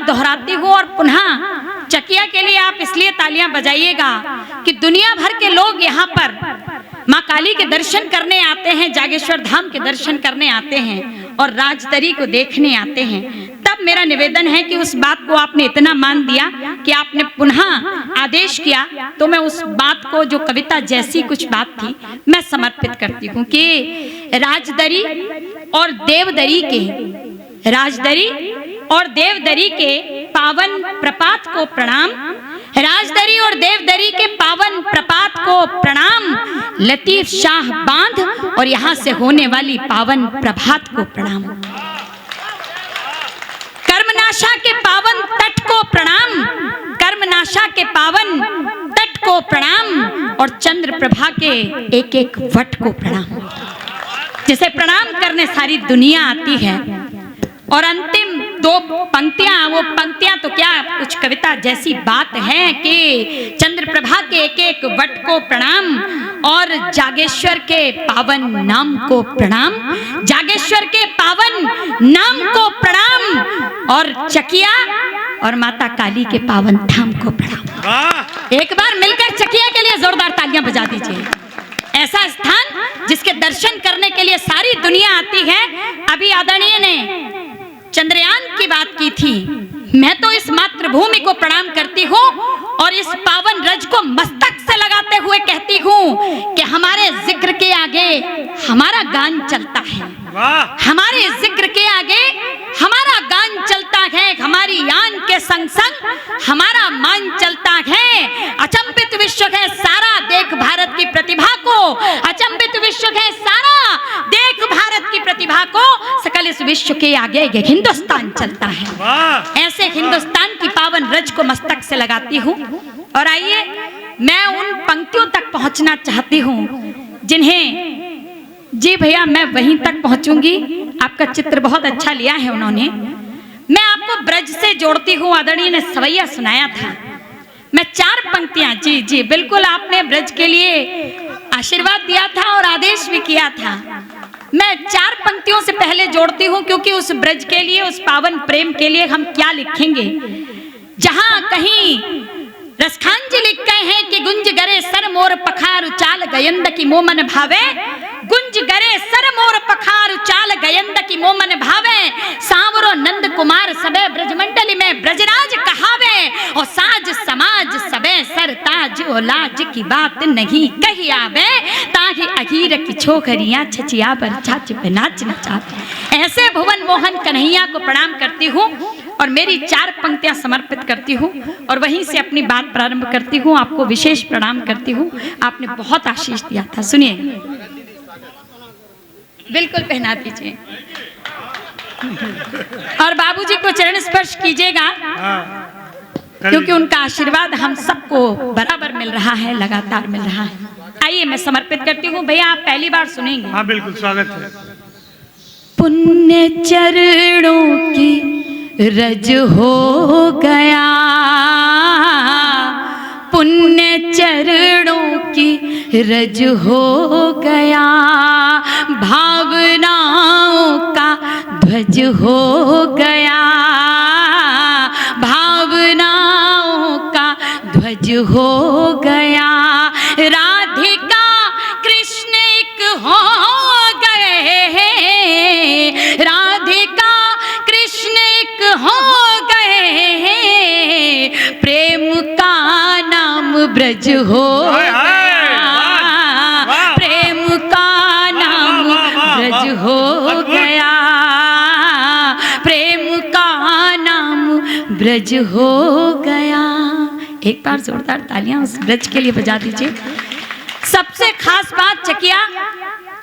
दोहराती हूँ और पुनः चकिया के लिए आप इसलिए तालियां बजाइएगा कि दुनिया भर के लोग यहाँ पर माँ काली के दर्शन करने आते हैं, जागेश्वर धाम के दर्शन करने आते हैं और राजदरी को देखने आते हैं। तब मेरा निवेदन है कि उस बात को आपने इतना मान दिया कि आपने पुनः आदेश किया, तो मैं उस बात को जो कविता जैसी कुछ बात थी मैं समर्पित करती हूँ कि राजदरी और देवदरी के, राजदरी और देवदरी के पावन प्रपात को प्रणाम, राजदरी और देवदरी के पावन प्रपात को प्रणाम, लतीफ शाह बांध और यहाँ से होने वाली पावन प्रभात को प्रणाम, कर्मनाशा के पावन तट को प्रणाम, कर्मनाशा के पावन तट को प्रणाम और चंद्र प्रभा के एक एक वट को प्रणाम, जिसे प्रणाम करने सारी दुनिया आती है। और अंतिम दो पंक्तियां, वो पंक्तियां तो क्या कुछ कविता जैसी बात है कि चंद्र प्रभा के एक एक वट को प्रणाम और जागेश्वर के पावन नाम को प्रणाम, जागेश्वर के पावन नाम को प्रणाम और चकिया और माता काली के पावन धाम को प्रणाम। एक बार मिलकर चकिया के लिए जोरदार तालियां बजा दीजिए। ऐसा स्थान जिसके दर्शन करने के लिए सारी दुनिया आती है। अभी आदरणीय ने चंद्रयान की बात की थी, मैं तो इस मातृभूमि को प्रणाम करती हूँ और इस पावन रज को मस्तक से लगाते हुए कहती हूँ कि हमारे जिक्र के आगे हमारा गान चलता है, हमारे जिक्र के आगे हमारा गान चलता है, हमारी यान के संग संग हमारा मान चलता है। अचंबित विश्व है सारा, देख भारत की प्रतिभा को, अचंबित विश्व है सारा, देख भारत की प्रतिभा को, सकल इस विश्व के आगे ये हिंदुस्तान चलता है। ऐसे हिंदुस्तान की पावन रज को मस्तक से लगाती हूँ और आइए मैं उन पंक्तियों तक पहुंचना चाहती हूँ जिन्हें, जी भैया मैं वहीं तक पहुंचूंगी। आपका चित्र बहुत अच्छा लिया है उन्होंने। मैं आपको ब्रज से जोड़ती हूँ, आदरणीय ने सवैया सुनाया था। मैं चार पंक्तियां, जी जी बिल्कुल, आपने ब्रज के लिए आशीर्वाद दिया था और आदेश भी किया था। मैं चार पंक्तियों से पहले जोड़ती हूँ क्योंकि उस ब्रज के लिए, उस पावन प्रेम के लिए हम क्या लिखेंगे। जहां कहीं रसखांजी लिख गए हैं कि गुंज गरे सर मोर पखार चाल गयंद की मोमन भावे, गुंज गरे सर मोर पखार चाल गयंद की मोमन भावे, सांवरो नंद कुमार सबे ब्रजमंडली में ब्रजराज कहावे, और साज समाज सबे सरताज ओ लाज की बात नहीं कही आवे, ताहि अहीर की छोकरियां छचिया पर छाछ पे नाच नचावे। ऐसे भुवन मोहन कन्हैया को प्रणाम करती हूँ और मेरी चार पंक्तियां समर्पित करती हूँ और वहीं से अपनी बात प्रारंभ करती हूँ। आपको विशेष प्रणाम करती हूँ, आपने बहुत आशीष दिया था। सुनिए, बिल्कुल पहना दीजिए और बाबूजी को चरण स्पर्श कीजिएगा क्योंकि उनका आशीर्वाद हम सबको बराबर मिल रहा है, लगातार मिल रहा है। आइए मैं समर्पित करती हूँ। भैया आप पहली बार सुनेंगे। हाँ बिल्कुल, स्वागत है। पुण्य चरणों की रज हो गया, पुण्य चरणों की रज हो गया, भावनाओं का ध्वज हो गया, भावनाओं का ध्वज हो गया, राधिका कृष्ण एक हो गए, राधिका कृष्ण एक हो गए, प्रेम का नाम ब्रज हो गया, प्रेम का नाम ब्रज हो गया, प्रेम का नाम ब्रज हो गया। एक बार जोरदार तालियां उस ब्रज के लिए बजा दीजिए। सबसे खास बात चकिया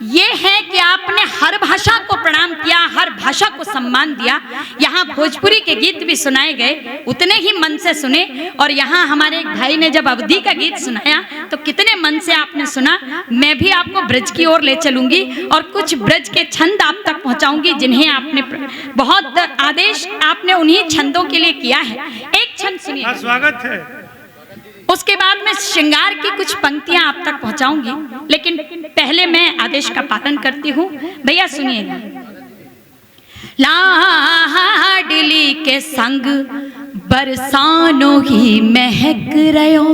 ये है कि आपने हर भाषा को प्रणाम किया, हर भाषा को सम्मान दिया। यहाँ भोजपुरी के गीत भी सुनाए गए, उतने ही मन से सुने, और यहाँ हमारे एक भाई ने जब अवधी का गीत सुनाया तो कितने मन से आपने सुना। मैं भी आपको ब्रज की ओर ले चलूंगी और कुछ ब्रज के छंद आप तक पहुँचाऊंगी जिन्हें आपने बहुत आदेश आपने उन्हीं छंदों के लिए किया है। एक छंद सुनिए। स्वागत है। उसके बाद मैं श्रृंगार की कुछ पंक्तियां आप तक पहुंचाऊंगी, लेकिन पहले मैं आदेश का पालन करती हूं। भैया सुनिएगा। लाडली के संग बरसानो ही महक रहो,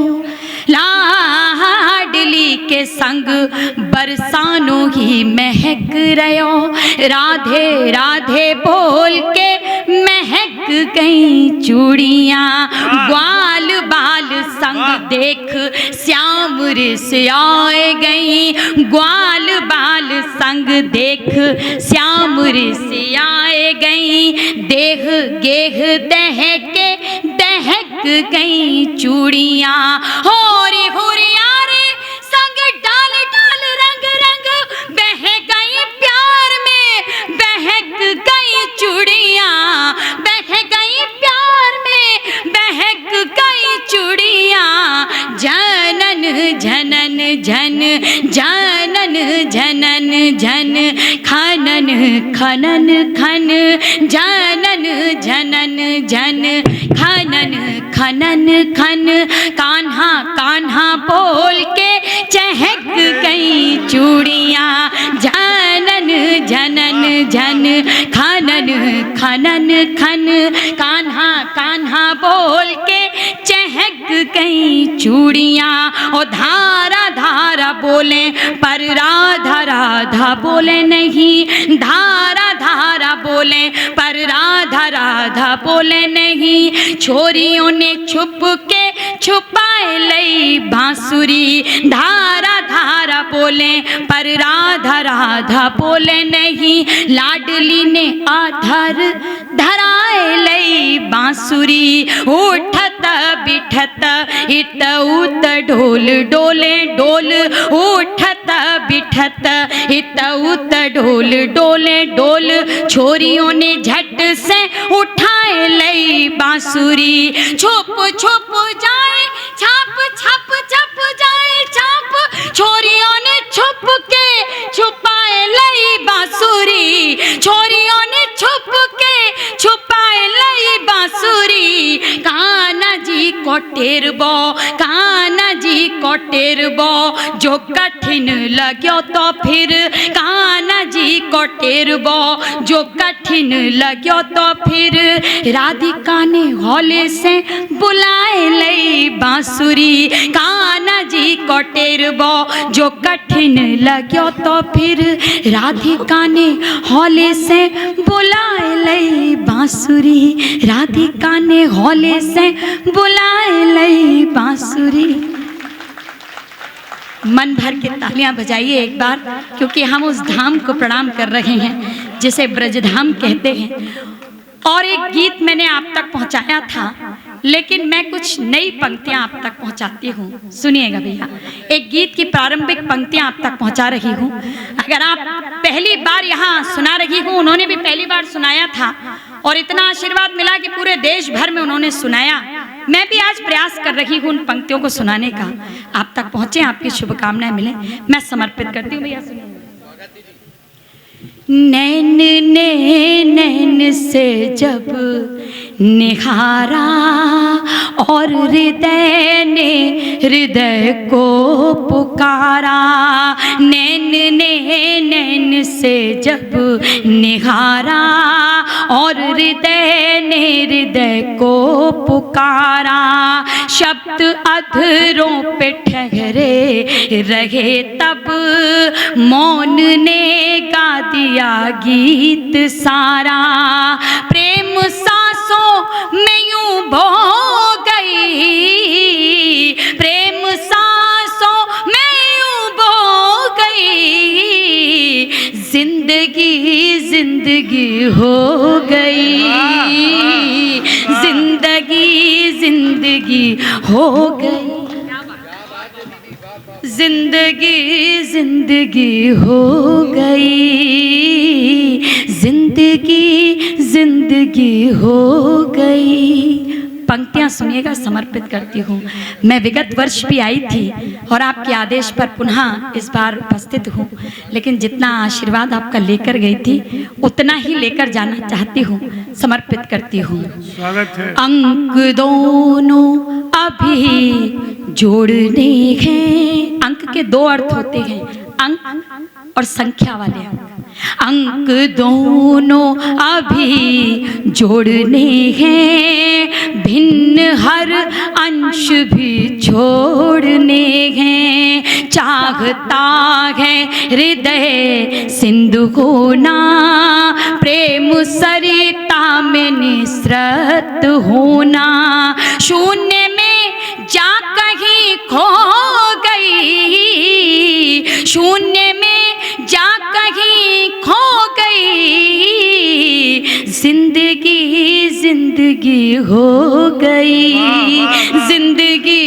लाडली के संग बरसानो ही महक रहो, राधे राधे बोल के महक गई चूड़ियाँ, ग्वाल बाल संग देख श्याम रिसियाए गई, ग्वाल बाल संग देख श्याम रिसियाए गई, देह गेह दहके दहक गई चूड़ियाँ, होरी होरियारे संग डाल डाल रंग रंग बह गई प्यार में, बहक गई चूड़ियाँ, बह गई प्यार में बहक गई चूड़ियाँ, जनन जनन झन जनन जनन झन खनन खनन खन, जनन जनन झन खनन खनन खन, कान्हा कान्हा बोल के चहक गई चूड़ियाँ, जनन जनन झन खनन खनन खन, कान्हा कान्हा बोल के चहक गई चूड़ियाँ, ओ धारा धारा बोले पर राधा राधा बोले नहीं, धारा धारा बोले पर राधा राधा बोले नहीं, छोरियों ने छुप के छुपाए लई बांसुरी, धारा धारा बोले पर राधा राधा बोले नहीं, लाडली ने आधर धराए लई बांसुरी, उठत बिठत इत उत ढोल डोले डोल, उठत बिठत इत उत ढोल डोले डोल, छोरियों ने झट से उठाए लई बांसुरी, छुप छुप जाए छाप छप छप जाए छाप, छोरियों ने छुप के छुपाए लई बांसुरी, छोरियों ने छुप के छुपाए लई बांसुरी, कान्हा जी को टेरबो, कान्हा जी को टेरबो, जो कठिन लग्यो तो फिर, कान्हा जी को टेरबो, जो कठिन लग्यो तो फिर, राधिका ने हौले से बुलाए लई बांसुरी, कान्हा जी को टेरबो, जो कठिन लग्यो तो फिर, राधिका ने हौले से बुलाए लई बांसुरी, राधिका ने हौले से बुलाए लई बांसुरी। मन भर के तालियां बजाइए एक बार, क्योंकि हम उस धाम को प्रणाम कर रहे हैं जिसे ब्रजधाम कहते हैं। और एक गीत मैंने आप तक पहुंचाया था, लेकिन मैं कुछ नई पंक्तियां आप तक पहुंचाती हूँ, सुनिएगा भैया। एक गीत की प्रारंभिक पंक्तियां आप तक पहुंचा रही हूँ। अगर आप पहली बार यहाँ सुना रही हूँ, उन्होंने भी पहली बार सुनाया था और इतना आशीर्वाद मिला कि पूरे देश भर में उन्होंने सुनाया। मैं भी आज प्रयास कर रही हूँ उन पंक्तियों को सुनाने का, आप तक पहुंचे, आपकी शुभकामनाएं मिले, मैं समर्पित करती हूँ। भैया सुनिए। नैन ने नैन से जब निहारा और हृदय ने हृदय को पुकारा, नैन ने नैन से जब निहारा और हृदय ने हृदय को पुकारा, शब्द अधरों पे ठहरे रहे तब मौन ने गा दिया गीत सारा, प्रेम सांसों में यूं बह गई, प्रेम सांसों में यूं बह गई, जिंदगी जिंदगी हो गई, जिंदगी जिंदगी हो गई, जिंदगी जिंदगी हो गई, जिंदगी जिंदगी हो गई। पंक्तियां सुनिएगा, समर्पित करती हूँ। मैं विगत वर्ष भी आई थी और आपके आदेश पर पुनः इस बार उपस्थित हूँ, लेकिन जितना आशीर्वाद आपका लेकर गई थी उतना ही लेकर जाना चाहती हूँ, समर्पित करती हूँ। स्वागत है। अंक दोनों अभी जोड़ने हैं। अंक के दो अर्थ होते हैं, अंक और संख्या वाले अंक। अंक दोनों अभी जोड़ने हैं, भिन्न हर अंश भी छोड़ने हैं। चाहता है हृदय सिंधु होना, प्रेम सरिता में निसृत होना। शून्य में जा कहीं खो गई, शून्य में जा कहीं खो गई, जिंदगी जिंदगी हो गई, जिंदगी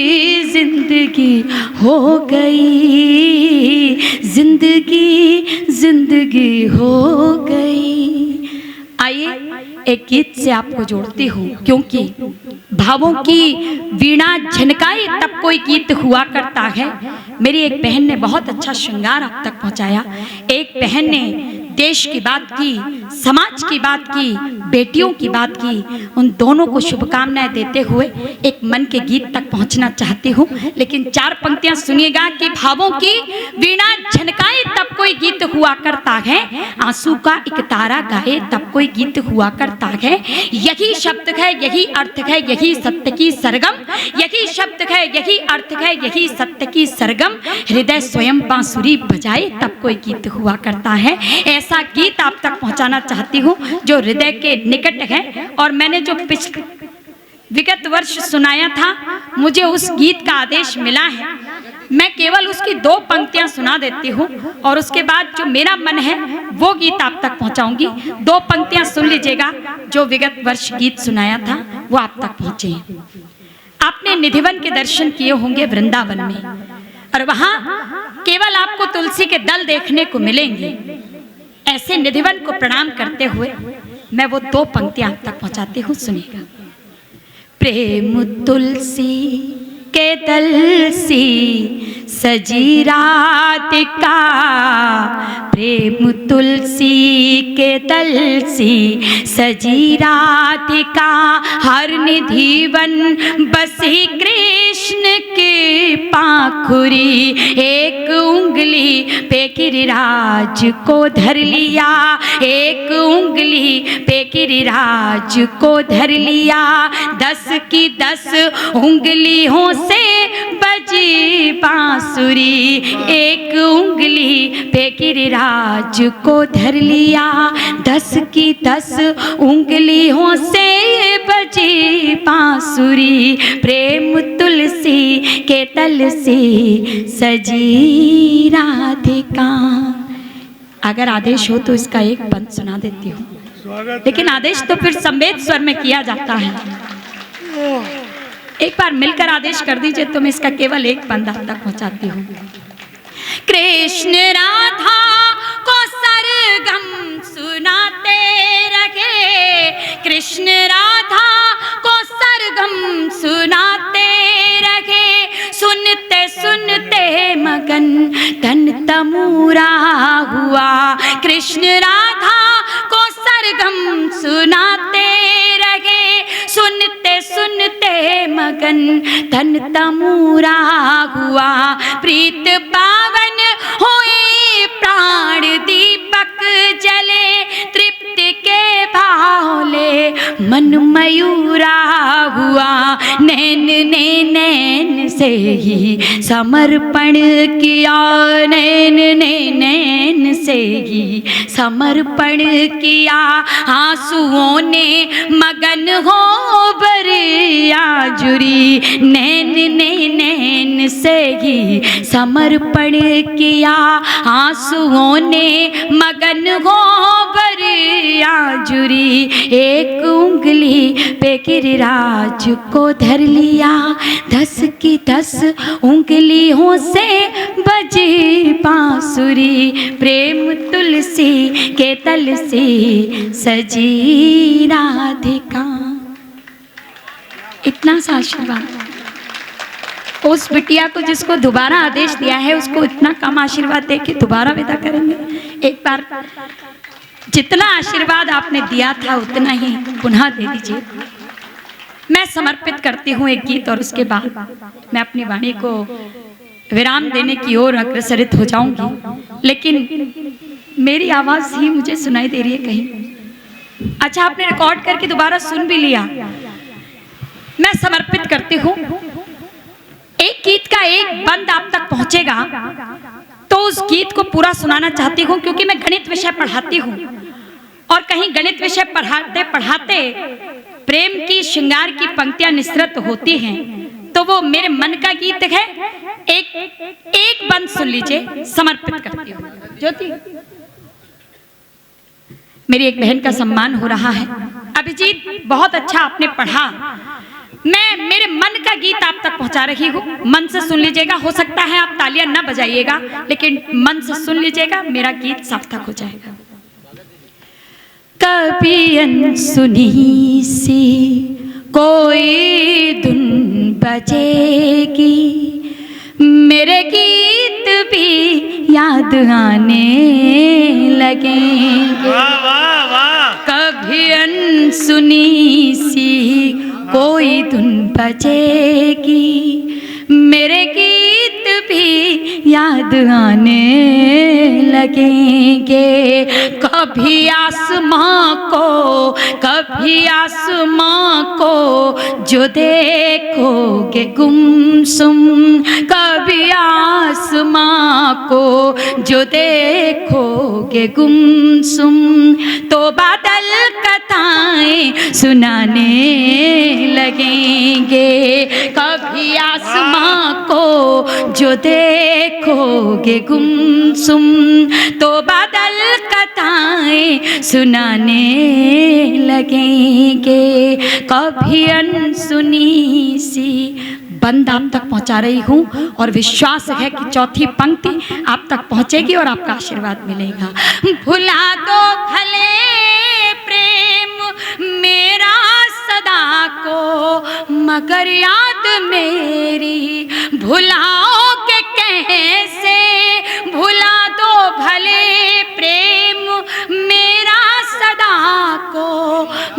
जिंदगी हो गई, जिंदगी जिंदगी हो गई। आइए एक गीत से आपको जोड़ती हूँ, क्योंकि भावों की वीणा झनकाए तब कोई गीत हुआ करता है। मेरी एक बहन ने बहुत अच्छा श्रृंगार आप तक पहुंचाया। एक बहन ने देश की बात की, समाज की बात की, बेटियों की बात की। उन दोनों को शुभकामनाएं देते हुए एक मन के गीत तक पहुंचना चाहती हूँ। लेकिन 4 पंक्तियां सुनिएगा कि भावों की वीणा झनकाए तब कोई गीत हुआ करता है, आंसू का एक तारा गाए तब कोई गीत हुआ करता है। यही शब्द है, यही अर्थ है, यही सत्य की सरगम, यही शब्द है, यही अर्थ है, यही सत्य की सरगम। हृदय स्वयं बांसुरी बजाए तब कोई गीत हुआ करता है। ऐसा गीत आप तक पहुंचाना चाहती हूँ जो हृदय के निकट है। और मैंने जो विगत वर्ष सुनाया था, मुझे उस गीत का आदेश मिला है। मैं केवल उसकी 2 पंक्तियां सुना देती हूँ और उसके बाद जो मेरा मन है वो गीत आप तक पहुंचाऊंगी। 2 पंक्तियां सुन लीजिएगा। जो विगत वर्ष गीत सुनाया था वो आप तक पहुंचे। आपने निधिवन के दर्शन किए होंगे वृंदावन में, और वहां केवल आपको तुलसी के दल देखने को मिलेंगे। ऐसे निधिवन को प्रणाम करते हुए मैं वो 2 पंक्तियां आप तक पहुंचाती हूँ, सुनिएगा। प्रेम तुलसी के दल सी सजी राधिका, प्रेम तुलसी के दल सी सजी राधिका। हर निधिवन बसी कृष्ण की पाखुरी, एक उंगली पे गिरिराज को धर लिया, एक उंगली पे गिरिराज को धर लिया। 10 की 10 उंगलियों से बजी बांसुरी, एक उंगली पे गिरिराज को धर लिया। 10 की 10 उंगलियों से बजी बांसुरी, प्रेम तुलसी के तल से सजी राधिका। अगर आदेश हो तो इसका एक पंथ सुना देती हूँ, लेकिन आदेश तो फिर संवेद स्वर में किया जाता है। एक बार मिलकर आदेश कर दीजिए तो मैं इसका केवल एक पंथ आप तक पहुंचाती हूँ। कृष्ण राधा को सरगम सुनाते रहे, कृष्ण राधा को सरगम सुनाते रहे। सुनते सुनते मगन तन तमूरा हुआ, कृष्ण राधा को सरगम सुनाते रहे। सुनते सुनते मगन तन तमूरा हुआ, प्रीत पावन हुए प्राण दीपक जले। तृप्ति के भावले मन मयूरा हुआ, नैन ने नैन से ही समर्पण किया, नैन ने नैन से ही समर्पण किया। आंसुओं ने मगन हो बरिया जुरी, नैन ने नैन से ही समर्पण किया। आंसुओं ने मगन हो बरिया जुरी, एक उंगली पे गिरिराज को धर लिया। 10 की 10 उंगलियों से बजी बांसुरी, प्रेम तुलसी के तल से सजी राधिका। इतना सा आशीर्वाद उस बिटिया को जिसको दोबारा आदेश दिया है, उसको इतना कम आशीर्वाद दे के दोबारा विदा करेंगे। एक बार जितना आशीर्वाद आपने दिया था उतना ही पुनः दे दीजिए। मैं समर्पित करती हूँ एक गीत और उसके बाद मैं अपनी वाणी को विराम देने की ओर अग्रसरित हो जाऊंगी। लेकिन मेरी आवाज ही मुझे सुनाई दे रही है कहीं? अच्छा, आपने रिकॉर्ड करके दोबारा सुन भी लिया। मैं समर्पित करती हूँ। एक गीत का एक बंद आप तक पहुंचेगा तो उस गीत को पूरा सुनाना चाहती हूँ, क्योंकि मैं गणित विषय पढ़ाती हूँ और कहीं गणित विषय पढ़ाते पढ़ाते प्रेम की श्रृंगार की पंक्तियां निसृत होती हैं, तो वो मेरे मन का गीत है। एक बंद सुन लीजिए, समर्पित करती हूँ। ज्योति, मेरी एक बहन का सम्मान हो रहा है। अभिजीत, बहुत अच्छा आपने पढ़ा। मैं मेरे मन का गीत आप तक पहुंचा रही हूँ। मन से सुन लीजिएगा। हो सकता है आप तालियां ना बजाइएगा, लेकिन मन से सुन लीजिएगा, मेरा गीत सार्थक हो जाएगा। कभी अनसुनी सी कोई धुन बजेगी, मेरे गीत भी याद आने लगेंगे। कभी अनसुनी सी कोई धुन बजेगी, मेरे गीत भी याद आने लगेंगे। कभी आसमां को जो देखोगे गुमसुम, कभी आसमां को जो देखोगे गुमसुम, तो बादल कथाएं सुनाने लगेंगे। कभी आसमां को जो देखोगे गुमसुम, तो बादल कथाएं सुनाने लगेंगे। कभी अनसुनी सी बंद आप तक पहुंचा रही हूं और विश्वास है कि चौथी पंक्ति आप तक पहुंचेगी और आपका आशीर्वाद मिलेगा। भुला दो भले प्रेम मेरा सदा को, मगर याद मेरी भुलाओगे कैसे? भुला दो भले प्रेम मेरा सदा को,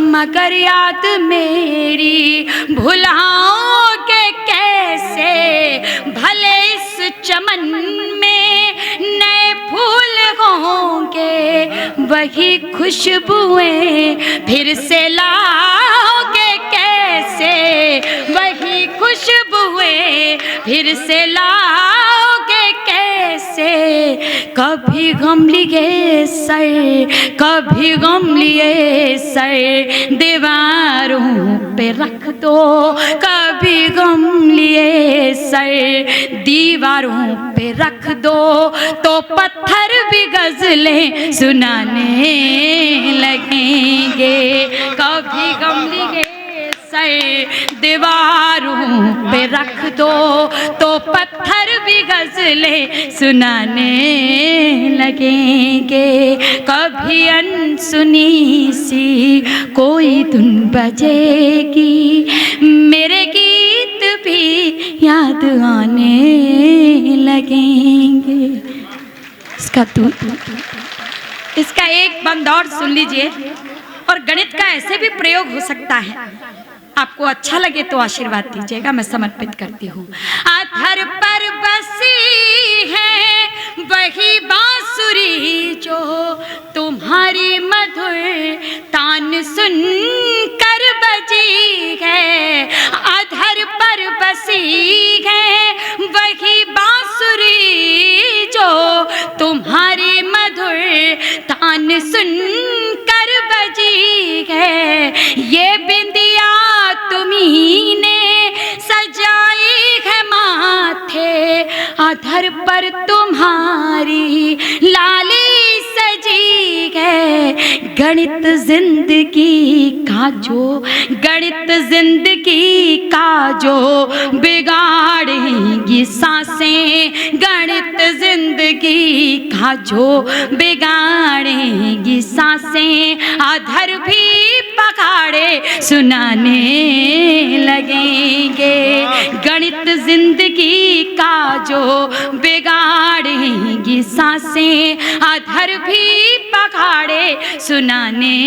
मगर याद मेरी भुलाओगे कैसे? भले इस चमन में नए फूल होंगे, वही खुशबुएं फिर से लाओगे कैसे? वही खुशबुएं फिर से लाओगे कैसे? कभी गम लिए सर, कभी गम लिए सर दीवारों पे रख दो, कभी गम लिए सर दीवारों पे रख दो, तो पत्थर भी गजलें सुनाने लगेंगे। कभी गम लिए सर दीवारों पे रख दो, तो पत्थर भी गजलें सुनाने लगेंगे। कभी अनसुनी सी कोई धुन बजेगी, मेरे गीत भी याद आने लगेंगे। इसका एक बंद और सुन लीजिए। और गणित का ऐसे भी प्रयोग हो सकता है, आपको अच्छा लगे तो आशीर्वाद दीजिएगा। मैं समर्पित करती हूँ। अधर पर बसी है वही बांसुरी जो तुम्हारी मधुर तान सुन कर बजी है। अधर पर बसी है वही बांसुरी जो तुम्हारी मधुर तान सुन कर बजी है। ये बिंदिया तुम्ही ने सजाई है माथे, अधर पर तुम्हारी लाली सजी है। गणित जिंदगी का जो, गणित जिंदगी का जो बिगाड़ेंगी सांसें, गणित जिंदगी का जो बिगाड़ेंगी सांसें, अधर भी पखाड़े सुनाने लगेंगे। गणित जिंदगी का जो बिगाड़ेंगी सांसें, अधर भी पखाड़े सुनाने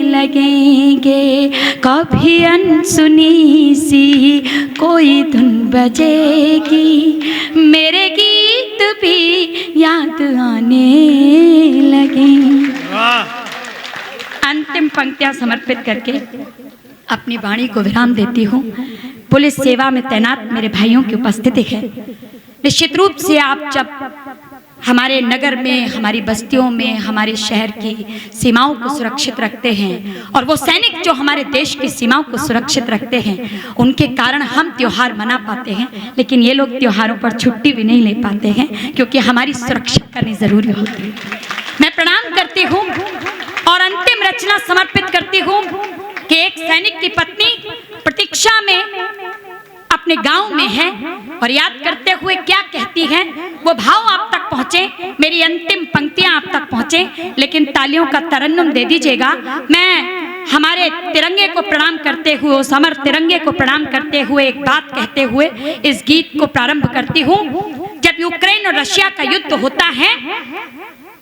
लगेंगे। कभी अनसुनी सी कोई धुन बजेगी, मेरे गीत गीत भी याद आने लगे। अंतिम पंक्तियां समर्पित करके अपनी वाणी को विराम देती हूँ। पुलिस सेवा में तैनात मेरे भाइयों की उपस्थिति है। निश्चित रूप से आप जब हमारे नगर में, हमारी बस्तियों में, हमारे शहर की सीमाओं को सुरक्षित रखते हैं, और वो सैनिक जो हमारे देश की सीमाओं को सुरक्षित रखते हैं, उनके कारण हम त्योहार मना पाते हैं। लेकिन ये लोग त्योहारों पर छुट्टी भी नहीं ले पाते हैं, क्योंकि हमारी सुरक्षा करनी जरूरी होती है। मैं प्रणाम करती हूँ और अंतिम रचना समर्पित करती हूँ कि एक सैनिक की पत्नी प्रतीक्षा में अपने गांव में है और याद करते हुए क्या कहती है, वो भाव आप तक पहुंचे, मेरी अंतिम पंक्तियां आप तक पहुंचे। लेकिन तालियों का तरन्नुम दे दीजिएगा। मैं हमारे तिरंगे को प्रणाम करते हुए, उस अमर तिरंगे को प्रणाम करते हुए एक बात कहते हुए इस गीत को प्रारंभ करती हूँ। जब यूक्रेन और रशिया का युद्ध होता है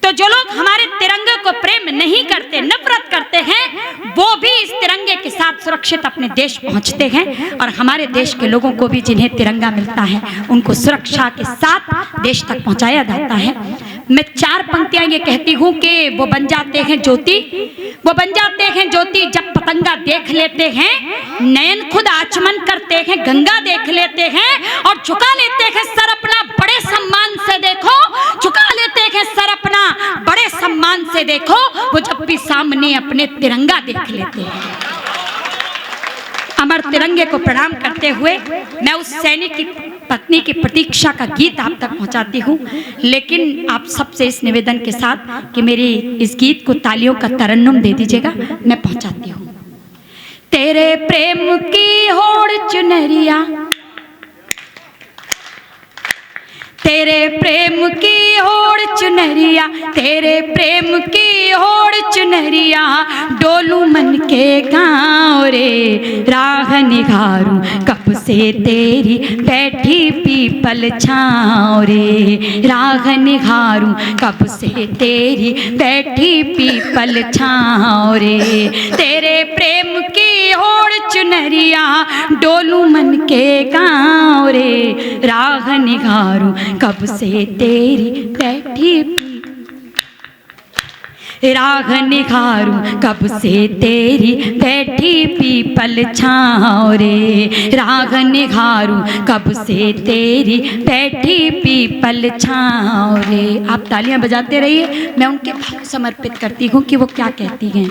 तो जो लोग हमारे तिरंगे को प्रेम नहीं करते, नफरत करते हैं, वो भी इस तिरंगे के साथ सुरक्षित अपने देश पहुंचते हैं। और हमारे देश के लोगों को भी जिन्हें तिरंगा मिलता है, उनको सुरक्षा के साथ देश तक पहुंचाया जाता है। मैं 4 पंक्तियां ये कहती हूँ कि वो बन जाते हैं ज्योति, वो बन जाते हैं ज्योति जब पतंगा देख लेते हैं, नयन खुद आचमन करते हैं, गंगा देख लेते हैं और झुका लेते हैं सर अपना, बड़े सम्मान से देखो, झुका लेते हैं सर अपना, बड़े सम्मान से देखो, वो जब भी सामने अपने तिरंगा देख लेते हैं। अमर तिरंगे को प्रणाम करते हुए मैं उस सैनिक की पत्नी की प्रतीक्षा का गीत आप तक पहुंचाती हूँ। लेकिन आप सबसे इस निवेदन के साथ कि मेरी इस गीत को तालियों का तरन्नुम दे दीजिएगा। मैं पहुंचाती हूँ। तेरे प्रेम की होड़ चुनरिया, तेरे प्रेम की होड़ चुनरिया, तेरे प्रेम की होड़ चुनरिया, डोलू मन के गाँव रे, राह निहारूं कब से तेरी बैठी पीपल छाँव रे, राह निहारूं कब से तेरी बैठी पीपल छाँव रे। तेरे प्रेम की होड़ चुनरिया, डोलू मन के गाँव रे, राह निहारूं कब से तेरी बैठी, राह निहारूं कब से तेरी बैठी पीपल छाँव रे, राह निहारूं कब से तेरी बैठी पीपल छाँव रे। आप तालियां बजाते रहिए, मैं उनके भाव समर्पित करती हूँ कि वो क्या कहती हैं।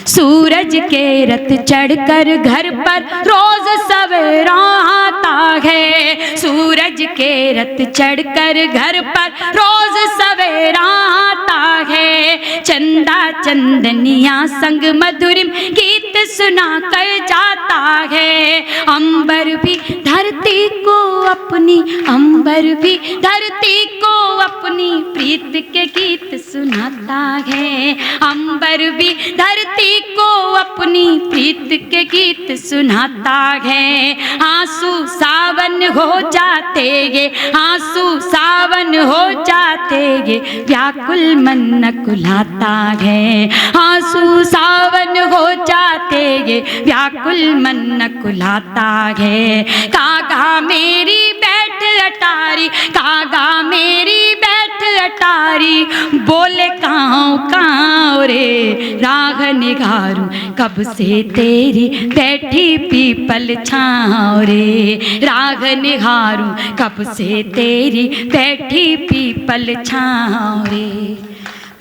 सूरज के रथ चढ़कर घर पर रोज सवेरा आता है, सूरज के रथ चढ़कर घर पर रोज सवेरा आता है, चंदा चंदनिया संग मधुरिम गीत सुना कर जाता है। अंबर भी धरती को अपनी, अंबर भी धरती को अपनी प्रीत के गीत सुनाता है, अंबर भी धरती को अपनी प्रीत के गीत सुनाता है। आंसू सावन हो जाते ये, आंसू सावन हो जाते ये, व्याकुल मन कुलाता है, आंसू सावन हो जाते ये, व्याकुल मन कुलाता है। कागा मेरी बैठ अटारी, कागा मेरी बैठ अटारी, बोले काँव काँव रे, राह निहारूं कब से तेरी बैठी पीपल छाँव रे, राह निहारूं कब से तेरी बैठी पीपल छाँव रे।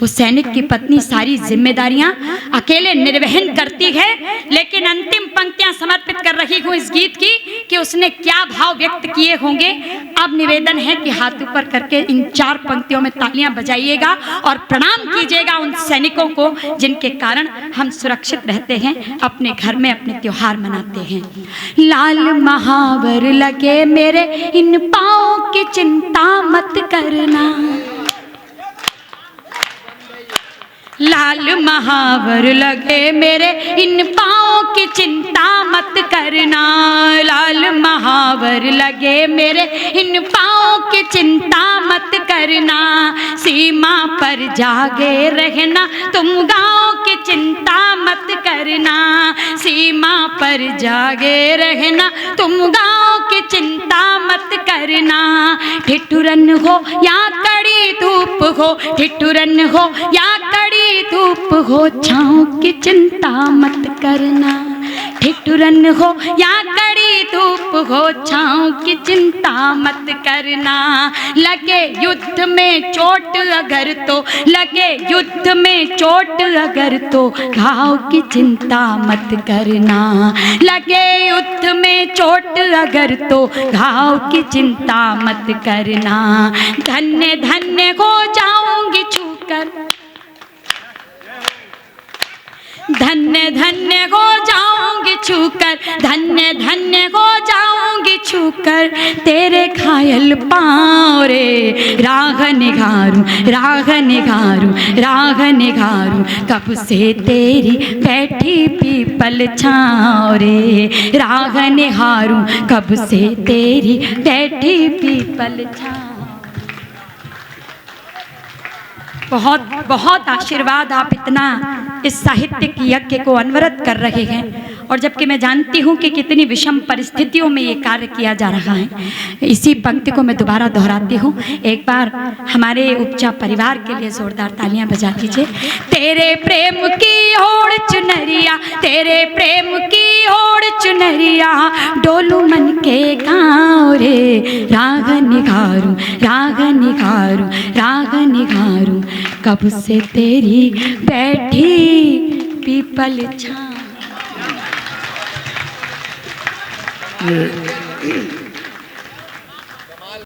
वो सैनिक की पत्नी सारी जिम्मेदारियां अकेले निर्वहन करती है, लेकिन अंतिम पंक्तियां समर्पित कर रही हूँ इस गीत की कि उसने क्या भाव व्यक्त किए होंगे। अब निवेदन है कि हाथ ऊपर करके इन 4 पंक्तियों में तालियां बजाइएगा और प्रणाम कीजिएगा उन सैनिकों को जिनके कारण हम सुरक्षित रहते हैं, अपने घर में अपने त्योहार मनाते हैं। लाल महावर लगे मेरे इन पाँव की चिंता मत करना, लाल महावर लगे मेरे इन पाँव की चिंता मत करना, लाल महावर लगे मेरे इन पाँव की चिंता मत करना, सीमा पर जागे रहना तुम गाँव की चिंता मत करना, सीमा पर जागे रहना तुम गाँव की चिंता मत करना। करना। ठिठुरन हो या कड़ी धूप हो, ठिठुरन हो या कड़ी धूप हो, छाँव की चिंता मत करना। ठिठुरन हो या कड़ी धूप हो, छाँव की चिंता मत करना। लगे युद्ध में चोट अगर तो, लगे युद्ध में चोट अगर तो, घाव की चिंता मत करना। लगे युद्ध में चोट अगर तो, घाव की चिंता मत करना। धन्य धन्य हो जाऊंगी छूकर, धन्य धन्य हो जाऊंगी छूकर, धन्य धन्य हो जाऊंगी छूकर तेरे घायल पाँव रे। राह निगारूं, राह निगारूं, राह निगारूं, कब से तेरी बैठी पीपल छाँव रे। राह निहारूं, कब से तेरी बैठी पीपल छाँव। बहुत बहुत आशीर्वाद, आप इतना इस साहित्यिक यज्ञ को अनवरत कर रहे हैं। और जबकि मैं जानती हूँ कि कितनी विषम परिस्थितियों में ये कार्य किया जा रहा है, इसी पंक्ति को मैं दोबारा दोहराती हूँ। एक बार हमारे उपजा परिवार के लिए जोरदार तालियां बजा दीजिए। तेरे प्रेम की होड़ चुनरिया, तेरे प्रेम की होड़ चुनरिया, डोलू मन के गाँव रे। राग निगारूं, राग निगारूं, राग निगारूं, कब से तेरी बैठी पीपल छाँव।